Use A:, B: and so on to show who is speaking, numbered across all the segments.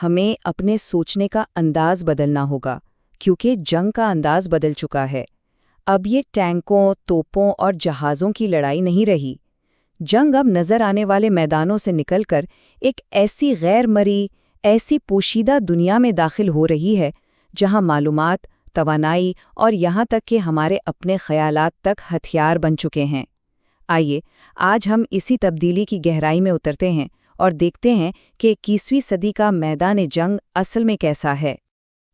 A: ہمیں اپنے سوچنے کا انداز بدلنا ہوگا، کیونکہ جنگ کا انداز بدل چکا ہے۔ اب یہ ٹینکوں، توپوں اور جہازوں کی لڑائی نہیں رہی۔ جنگ اب نظر آنے والے میدانوں سے نکل کر ایک ایسی غیر مرئی، ایسی پوشیدہ دنیا میں داخل ہو رہی ہے جہاں معلومات، توانائی اور یہاں تک کہ ہمارے اپنے خیالات تک ہتھیار بن چکے ہیں۔ آئیے آج ہم اسی تبدیلی کی گہرائی میں اترتے ہیں اور دیکھتے ہیں کہ 21ویں صدی کا میدان جنگ اصل میں کیسا ہے۔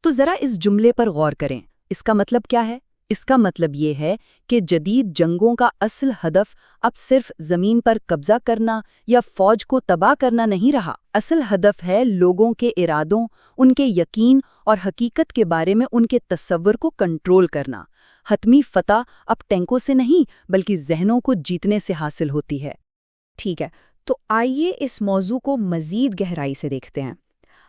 B: تو ذرا اس جملے پر غور کریں، اس کا مطلب کیا ہے؟ اس کا مطلب یہ ہے کہ جدید جنگوں کا اصل ہدف اب صرف زمین پر قبضہ کرنا یا فوج کو تباہ کرنا نہیں رہا۔ اصل ہدف ہے لوگوں کے ارادوں، ان کے یقین اور حقیقت کے بارے میں ان کے تصور کو کنٹرول کرنا۔ حتمی فتح اب ٹینکوں سے نہیں بلکہ ذہنوں کو جیتنے سے حاصل ہوتی ہے۔
C: ٹھیک ہے، تو آئیے اس موضوع کو مزید گہرائی سے دیکھتے ہیں۔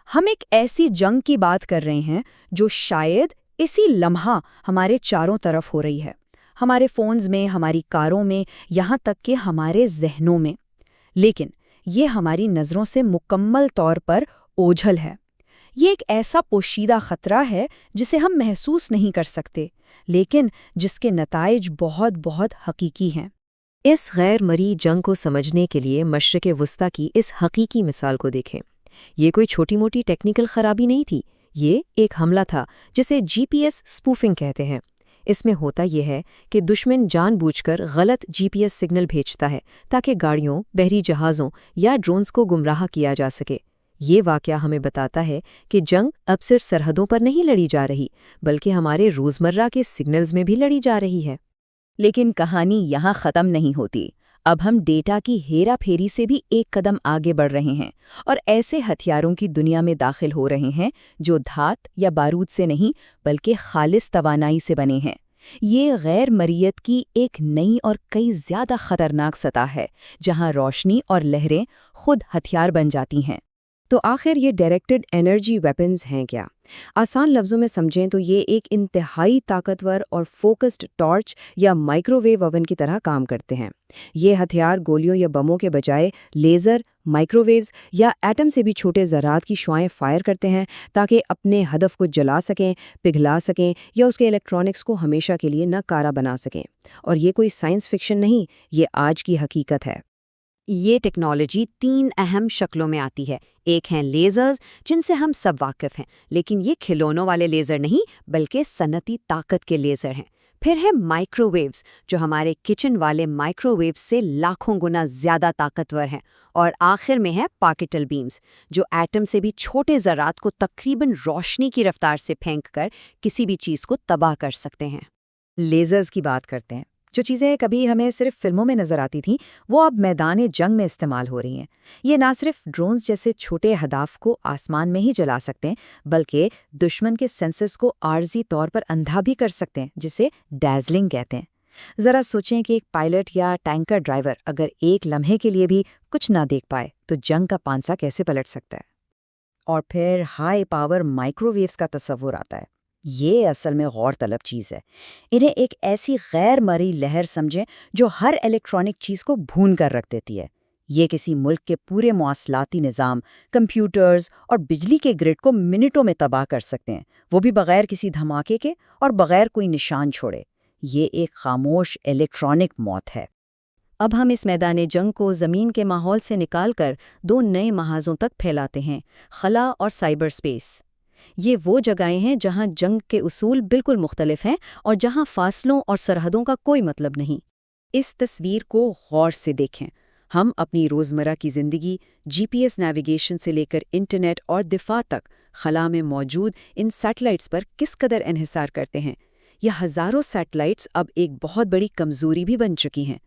C: ہم ایک ایسی جنگ کی بات کر رہے ہیں جو شاید اسی لمحہ ہمارے چاروں طرف ہو رہی ہے، ہمارے فونز میں، ہماری کاروں میں، یہاں تک کہ ہمارے ذہنوں میں۔ لیکن یہ ہماری نظروں سے مکمل طور پر اوجھل ہے۔ یہ ایک ایسا پوشیدہ خطرہ ہے جسے ہم محسوس نہیں کر سکتے، لیکن جس کے نتائج بہت بہت حقیقی ہیں۔
D: اس غیر مرئی جنگ کو سمجھنے کے لیے مشرق وسطیٰ کی اس حقیقی مثال کو دیکھیں۔ یہ کوئی چھوٹی موٹی ٹیکنیکل خرابی نہیں تھی، یہ ایک حملہ تھا جسے GPS اسپوفنگ کہتے ہیں۔ اس میں ہوتا یہ ہے کہ دشمن جان بوجھ کر غلط GPS سگنل بھیجتا ہے تاکہ گاڑیوں، بحری جہازوں یا ڈرونز کو گمراہ کیا جا سکے۔ یہ واقعہ ہمیں بتاتا ہے کہ جنگ اب صرف سرحدوں پر نہیں لڑی جا رہی، بلکہ ہمارے روزمرہ کے سگنلز میں بھی لڑی جا رہی ہے۔
A: لیکن کہانی یہاں ختم نہیں ہوتی۔ اب ہم ڈیٹا کی ہیرا پھیری سے بھی ایک قدم آگے بڑھ رہے ہیں اور ایسے ہتھیاروں کی دنیا میں داخل ہو رہے ہیں جو دھات یا بارود سے نہیں بلکہ خالص توانائی سے بنے ہیں۔ یہ غیر مرئیت کی ایک نئی اور کئی زیادہ خطرناک سطح ہے جہاں روشنی اور لہریں خود ہتھیار بن جاتی ہیں۔
C: تو آخر یہ ڈائریکٹڈ انرجی ویپنز ہیں کیا؟ آسان لفظوں میں سمجھیں تو یہ ایک انتہائی طاقتور اور فوکسڈ ٹارچ یا مائکرو ویو اوون کی طرح کام کرتے ہیں۔ یہ ہتھیار گولیوں یا بموں کے بجائے لیزر، مائکرو ویوز یا ایٹم سے بھی چھوٹے ذرات کی شعاعیں فائر کرتے ہیں تاکہ اپنے ہدف کو جلا سکیں، پگھلا سکیں یا اس کے الیکٹرانکس کو ہمیشہ کے لیے ناکارہ بنا سکیں۔ اور یہ کوئی سائنس فکشن نہیں، یہ آج کی حقیقت ہے۔
B: یہ ٹیکنالوجی 3 اہم شکلوں میں آتی ہے۔ ایک ہیں لیزرز، جن سے ہم سب واقف ہیں، لیکن یہ کھلونوں والے لیزر نہیں بلکہ صنعتی طاقت کے لیزر ہیں۔ پھر ہیں مائکرو ویوز، جو ہمارے کچن والے مائکرو ویوز سے لاکھوں گنا زیادہ طاقتور ہیں۔ اور آخر میں ہے پارٹیکل بیمز، جو ایٹم سے بھی چھوٹے ذرات کو تقریباً روشنی کی رفتار سے پھینک کر کسی بھی چیز کو تباہ کر سکتے ہیں۔
A: لیزرز کی بات کرتے ہیں۔ جو چیزیں کبھی ہمیں صرف فلموں میں نظر آتی تھیں وہ اب میدان جنگ میں استعمال ہو رہی ہیں۔ یہ نہ صرف ڈرونز جیسے چھوٹے ہدف کو آسمان میں ہی جلا سکتے ہیں بلکہ دشمن کے سینسرز کو عارضی طور پر اندھا بھی کر سکتے ہیں، جسے ڈیزلنگ کہتے ہیں۔ ذرا سوچیں کہ ایک پائلٹ یا ٹینکر ڈرائیور اگر ایک لمحے کے لیے بھی کچھ نہ دیکھ پائے تو جنگ کا پانسا کیسے پلٹ سکتا ہے؟ اور پھر ہائی پاور مائکرو ویوز کا تصور آتا ہے۔ یہ اصل میں غور طلب چیز ہے۔ انہیں ایک ایسی غیر مرئی لہر سمجھیں جو ہر الیکٹرانک چیز کو بھون کر رکھ دیتی ہے۔ یہ کسی ملک کے پورے مواصلاتی نظام، کمپیوٹرز اور بجلی کے گرڈ کو منٹوں میں تباہ کر سکتے ہیں، وہ بھی بغیر کسی دھماکے کے اور بغیر کوئی نشان چھوڑے۔ یہ ایک خاموش الیکٹرانک موت ہے۔ اب ہم اس میدان جنگ کو زمین کے ماحول سے نکال کر 2 نئے محاذوں تک پھیلاتے ہیں، خلا اور سائبر سپیس۔ یہ وہ جگہیں ہیں جہاں جنگ کے اصول بالکل مختلف ہیں اور جہاں فاصلوں اور سرحدوں کا کوئی مطلب نہیں۔
C: اس تصویر کو غور سے دیکھیں۔ ہم اپنی روزمرہ کی زندگی GPS نیویگیشن سے لے کر انٹرنیٹ اور دفاع تک خلا میں موجود ان سیٹلائٹس پر کس قدر انحصار کرتے ہیں۔ یہ ہزاروں سیٹلائٹس اب ایک بہت بڑی کمزوری بھی بن چکی ہیں۔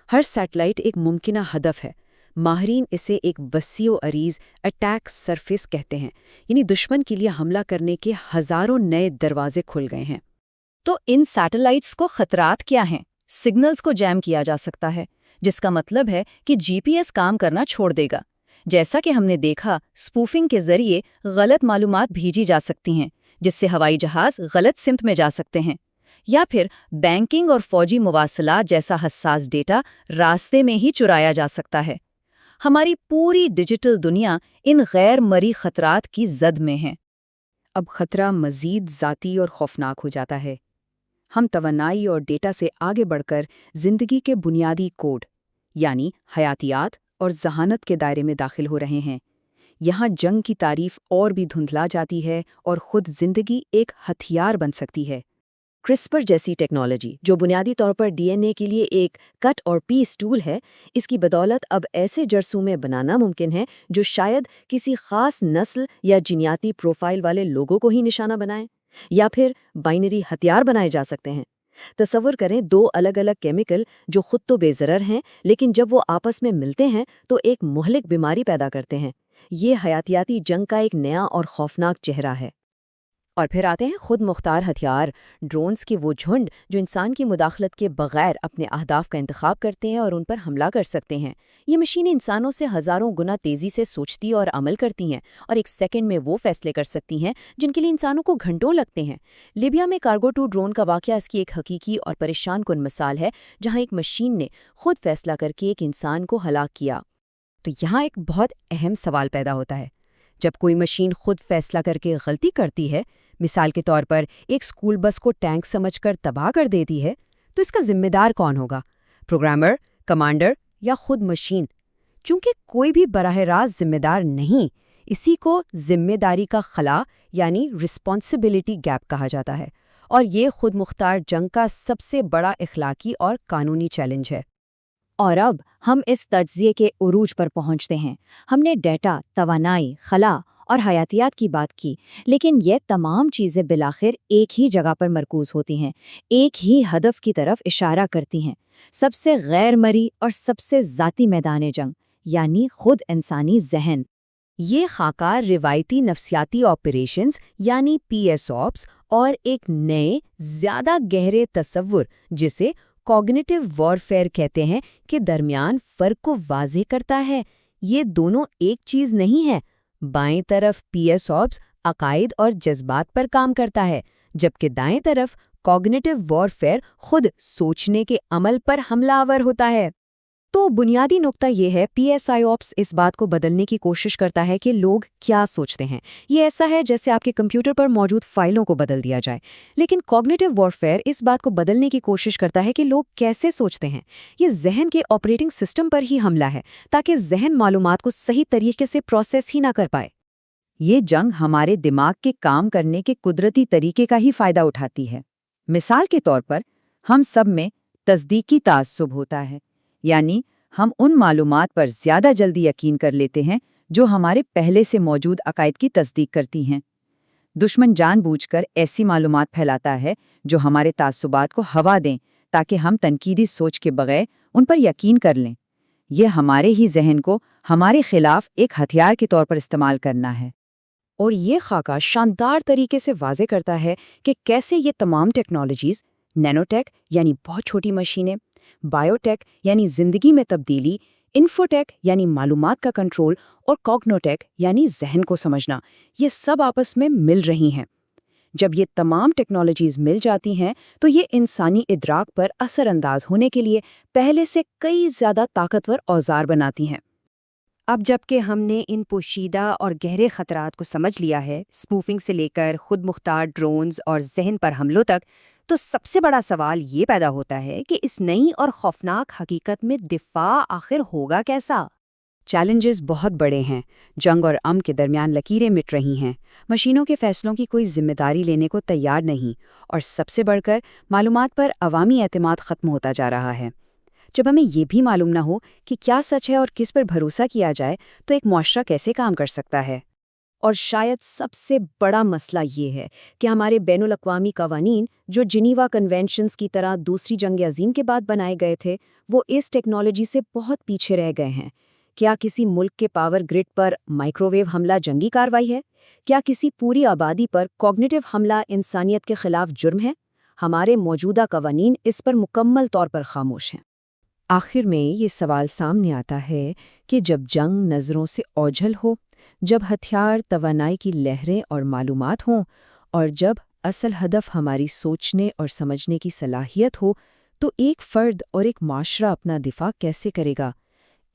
C: ہر سیٹلائٹ ایک ممکنہ ہدف ہے۔ ماہرین اسے ایک وسیع و عریض اٹیک سرفیس کہتے ہیں، یعنی دشمن کے لیے حملہ کرنے کے ہزاروں نئے دروازے کھل گئے ہیں۔
A: تو ان سیٹلائٹس کو خطرات کیا ہیں؟ سگنلز کو جیم کیا جا سکتا ہے، جس کا مطلب ہے کہ GPS کام کرنا چھوڑ دے گا۔ جیسا کہ ہم نے دیکھا، اسپوفنگ کے ذریعے غلط معلومات بھیجی جا سکتی ہیں، جس سے ہوائی جہاز غلط سمت میں جا سکتے ہیں، یا پھر بینکنگ اور فوجی مواصلات جیسا حساس ڈیٹا راستے میں ہی چرایا جا سکتا ہے۔
C: ہماری پوری ڈیجیٹل دنیا ان غیر مرئی خطرات کی زد میں ہے۔ اب خطرہ مزید ذاتی اور خوفناک ہو جاتا ہے۔ ہم توانائی اور ڈیٹا سے آگے بڑھ کر زندگی کے بنیادی کوڈ یعنی حیاتیات اور ذہانت کے دائرے میں داخل ہو رہے ہیں۔ یہاں جنگ کی تعریف اور بھی دھندلا جاتی ہے اور خود زندگی ایک ہتھیار بن سکتی ہے۔
B: کرسپر جیسی ٹیکنالوجی جو بنیادی طور پر ڈی این اے کے لیے ایک کٹ اور پیس ٹول ہے، اس کی بدولت اب ایسے جرثومے بنانا ممکن ہے جو شاید کسی خاص نسل یا جینیاتی پروفائل والے لوگوں کو ہی نشانہ بنائیں، یا پھر بائنری ہتھیار بنائے جا سکتے ہیں۔ تصور کریں 2 الگ الگ کیمیکل جو خود تو بے ضرر ہیں، لیکن جب وہ آپس میں ملتے ہیں تو ایک مہلک بیماری پیدا کرتے ہیں۔ یہ حیاتیاتی جنگ کا ایک نیا اور خوفناک چہرہ ہے۔
D: اور پھر آتے ہیں خود مختار ہتھیار، ڈرونز کی وہ جھنڈ جو انسان کی مداخلت کے بغیر اپنے اہداف کا انتخاب کرتے ہیں اور ان پر حملہ کر سکتے ہیں۔ یہ مشینیں انسانوں سے ہزاروں گنا تیزی سے سوچتی اور عمل کرتی ہیں، اور ایک سیکنڈ میں وہ فیصلے کر سکتی ہیں جن کے لیے انسانوں کو گھنٹوں لگتے ہیں۔ لیبیا میں کارگو 2 ڈرون کا واقعہ اس کی ایک حقیقی اور پریشان کن مثال ہے، جہاں ایک مشین نے خود فیصلہ کر کے ایک انسان کو ہلاک کیا۔
B: تو یہاں ایک بہت اہم سوال پیدا ہوتا ہے، جب کوئی مشین خود فیصلہ کر کے غلطی کرتی ہے، مثال کے طور پر ایک اسکول بس کو ٹینک سمجھ کر تباہ کر دیتی ہے، تو اس کا ذمہ دار کون ہوگا؟ پروگرامر، کمانڈر یا خود مشین؟ چونکہ کوئی بھی براہ راست ذمہ دار نہیں، اسی کو ذمہ داری کا خلا یعنی رسپانسبلٹی گیپ کہا جاتا ہے، اور یہ خود مختار جنگ کا سب سے بڑا اخلاقی اور قانونی چیلنج ہے۔
C: اور اب ہم اس تجزیے کے عروج پر پہنچتے ہیں۔ ہم نے ڈیٹا، توانائی، خلا اور حیاتیات کی بات کی، لیکن یہ تمام چیزیں بالآخر ایک ہی جگہ پر مرکوز ہوتی ہیں، ایک ہی ہدف کی طرف اشارہ کرتی ہیں، سب سے غیر مرئی اور سب سے ذاتی میدان جنگ، یعنی خود انسانی ذہن۔
B: یہ خاکہ روایتی نفسیاتی آپریشنز یعنی پی ایس آپس اور ایک نئے زیادہ گہرے تصور جسے کوگنیٹو وارفیئر کہتے ہیں کے درمیان فرق کو واضح کرتا ہے۔ یہ دونوں ایک چیز نہیں ہے۔ بائیں طرف پی ایس آپس عقائد اور جذبات پر کام کرتا ہے، جبکہ دائیں طرف کوگنیٹو وارفیئر خود سوچنے کے عمل پر حملہ آور ہوتا ہے۔
C: تو بنیادی نقطہ یہ ہے، پی ایس آئی آپس اس بات کو بدلنے کی کوشش کرتا ہے کہ لوگ کیا سوچتے ہیں۔ یہ ایسا ہے جیسے آپ کے کمپیوٹر پر موجود فائلوں کو بدل دیا جائے، لیکن کوگنیٹو وارفیئر اس بات کو بدلنے کی کوشش کرتا ہے کہ لوگ کیسے سوچتے ہیں۔ یہ ذہن کے آپریٹنگ سسٹم پر ہی حملہ ہے، تاکہ ذہن معلومات کو صحیح طریقے سے پروسیس ہی نہ کر پائے۔
A: یہ جنگ ہمارے دماغ کے کام کرنے کے قدرتی طریقے کا ہی فائدہ اٹھاتی ہے۔ مثال کے طور پر ہم سب میں تصدیقی تعصب ہوتا ہے، یعنی ہم ان معلومات پر زیادہ جلدی یقین کر لیتے ہیں جو ہمارے پہلے سے موجود عقائد کی تصدیق کرتی ہیں۔ دشمن جان بوجھ کر ایسی معلومات پھیلاتا ہے جو ہمارے تعصبات کو ہوا دیں تاکہ ہم تنقیدی سوچ کے بغیر ان پر یقین کر لیں۔ یہ ہمارے ہی ذہن کو ہمارے خلاف ایک ہتھیار کے طور پر استعمال کرنا ہے۔
C: اور یہ خاکہ شاندار طریقے سے واضح کرتا ہے کہ کیسے یہ تمام ٹیکنالوجیز، نینو ٹیک یعنی بہت چھوٹی مشینیں، بائیو ٹیک یعنی زندگی میں تبدیلی، انفو ٹیک یعنی معلومات کا کنٹرول، اور کوگنو ٹیک یعنی ذہن کو سمجھنا، یہ سب آپس میں مل رہی ہیں۔ جب یہ تمام ٹیکنالوجیز مل جاتی ہیں تو یہ انسانی ادراک پر اثر انداز ہونے کے لیے پہلے سے کئی زیادہ طاقتور اوزار بناتی ہیں۔
B: اب جب کہ ہم نے ان پوشیدہ اور گہرے خطرات کو سمجھ لیا ہے، اسپوفنگ سے لے کر خود مختار ڈرونز اور ذہن پر حملوں تک، تو سب سے بڑا سوال یہ پیدا ہوتا ہے کہ اس نئی اور خوفناک حقیقت میں دفاع آخر ہوگا کیسا؟
C: چیلنجز بہت بڑے ہیں۔ جنگ اور امن کے درمیان لکیریں مٹ رہی ہیں، مشینوں کے فیصلوں کی کوئی ذمہ داری لینے کو تیار نہیں، اور سب سے بڑھ کر معلومات پر عوامی اعتماد ختم ہوتا جا رہا ہے۔ جب ہمیں یہ بھی معلوم نہ ہو کہ کیا سچ ہے اور کس پر بھروسہ کیا جائے، تو ایک معاشرہ کیسے کام کر سکتا ہے؟
B: اور شاید سب سے بڑا مسئلہ یہ ہے کہ ہمارے بین الاقوامی قوانین جو جنیوا کنونشنز کی طرح دوسری جنگ عظیم کے بعد بنائے گئے تھے، وہ اس ٹیکنالوجی سے بہت پیچھے رہ گئے ہیں۔ کیا کسی ملک کے پاور گرڈ پر مائکرو ویو حملہ جنگی کارروائی ہے؟ کیا کسی پوری آبادی پر کوگنیٹو حملہ انسانیت کے خلاف جرم ہے؟ ہمارے موجودہ قوانین اس پر مکمل طور پر خاموش ہیں۔
D: آخر میں یہ سوال سامنے آتا ہے کہ جب جنگ نظروں سے اوجھل ہو، جب ہتھیار توانائی کی لہریں اور معلومات ہوں، اور جب اصل ہدف ہماری سوچنے اور سمجھنے کی صلاحیت ہو، تو ایک فرد اور ایک معاشرہ اپنا دفاع کیسے کرے گا؟